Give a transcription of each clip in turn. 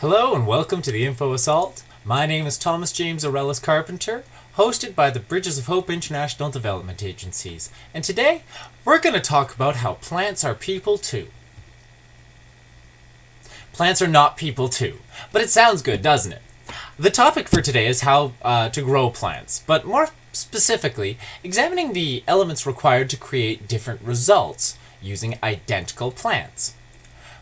Hello and welcome to the Info Assault. My name is Thomas James Arelis Carpenter, hosted by the Bridges of Hope International Development Agencies. And today, we're going to talk about how plants are people too. Plants are not people too, but it sounds good, doesn't it? The topic for today is how to grow plants, but more specifically, examining the elements required to create different results using identical plants.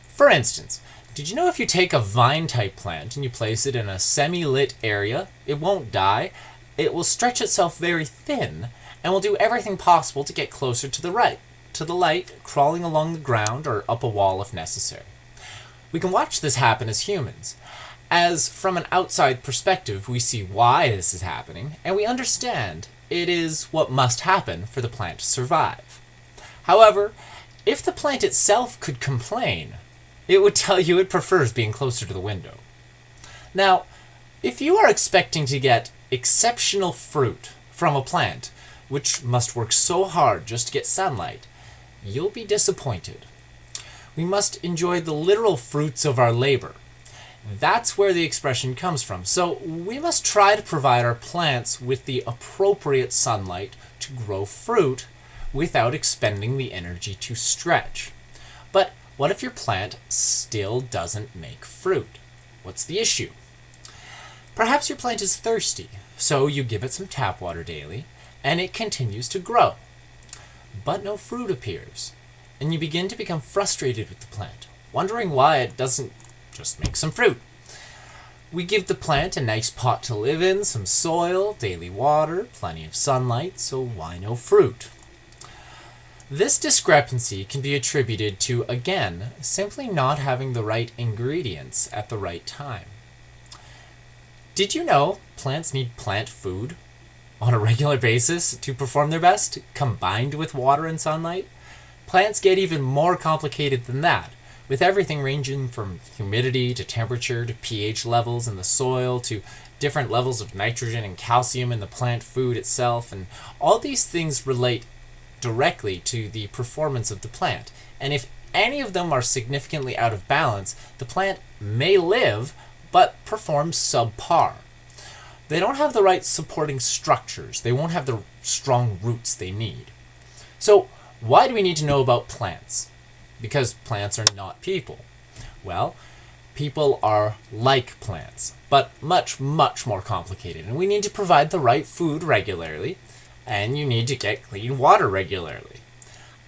For instance, did you know if you take a vine-type plant and you place it in a semi-lit area, it won't die, it will stretch itself very thin, and will do everything possible to get closer to the light, crawling along the ground or up a wall if necessary. We can watch this happen as humans, as from an outside perspective we see why this is happening, and we understand it is what must happen for the plant to survive. However, if the plant itself could complain, it would tell you it prefers being closer to the window. Now, if you are expecting to get exceptional fruit from a plant, which must work so hard just to get sunlight, you'll be disappointed. We must enjoy the literal fruits of our labor. That's where the expression comes from. So we must try to provide our plants with the appropriate sunlight to grow fruit without expending the energy to stretch. But what if your plant still doesn't make fruit? What's the issue? Perhaps your plant is thirsty, so you give it some tap water daily, and it continues to grow. But no fruit appears, and you begin to become frustrated with the plant, wondering why it doesn't just make some fruit. We give the plant a nice pot to live in, some soil, daily water, plenty of sunlight, so why no fruit? This discrepancy can be attributed to, again, simply not having the right ingredients at the right time. Did you know plants need plant food on a regular basis to perform their best, combined with water and sunlight? Plants get even more complicated than that, with everything ranging from humidity to temperature to pH levels in the soil to different levels of nitrogen and calcium in the plant food itself, and all these things relate directly to the performance of the plant. And if any of them are significantly out of balance, the plant may live but perform subpar. They don't have the right supporting structures. They won't have the strong roots they need. So why do we need to know about plants? Because plants are not people. Well, people are like plants, but much, much more complicated. And we need to provide the right food regularly, and you need to get clean water regularly.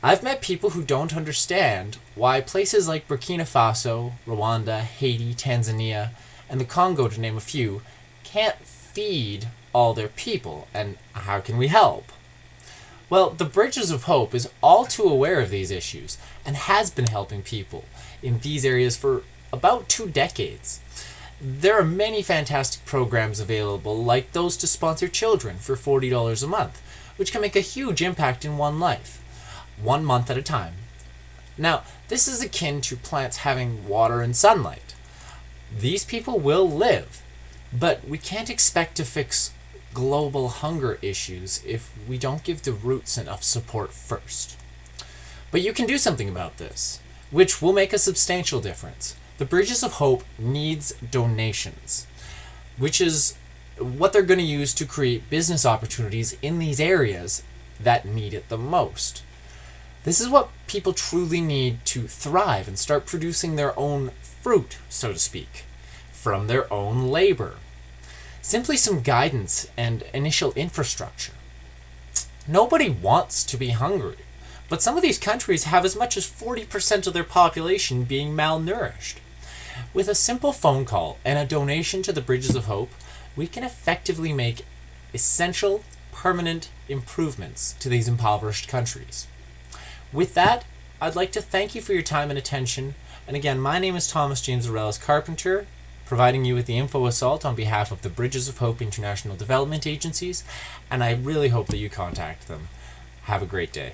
I've met people who don't understand why places like Burkina Faso, Rwanda, Haiti, Tanzania, and the Congo, to name a few, can't feed all their people, and how can we help? Well, the Bridges of Hope is all too aware of these issues and has been helping people in these areas for about 2 decades. There are many fantastic programs available, like those to sponsor children for $40 a month, which can make a huge impact in one life, 1 month at a time. Now, this is akin to plants having water and sunlight. These people will live, but we can't expect to fix global hunger issues if we don't give the roots enough support first. But you can do something about this, which will make a substantial difference. The Bridges of Hope needs donations, which is what they're going to use to create business opportunities in these areas that need it the most. This is what people truly need to thrive and start producing their own fruit, so to speak, from their own labor. Simply some guidance and initial infrastructure. Nobody wants to be hungry, but some of these countries have as much as 40% of their population being malnourished. With a simple phone call and a donation to the Bridges of Hope, we can effectively make essential, permanent improvements to these impoverished countries. With that, I'd like to thank you for your time and attention. And again, my name is Thomas James Arelis Carpenter, providing you with the Info Assault on behalf of the Bridges of Hope International Development Agencies, and I really hope that you contact them. Have a great day.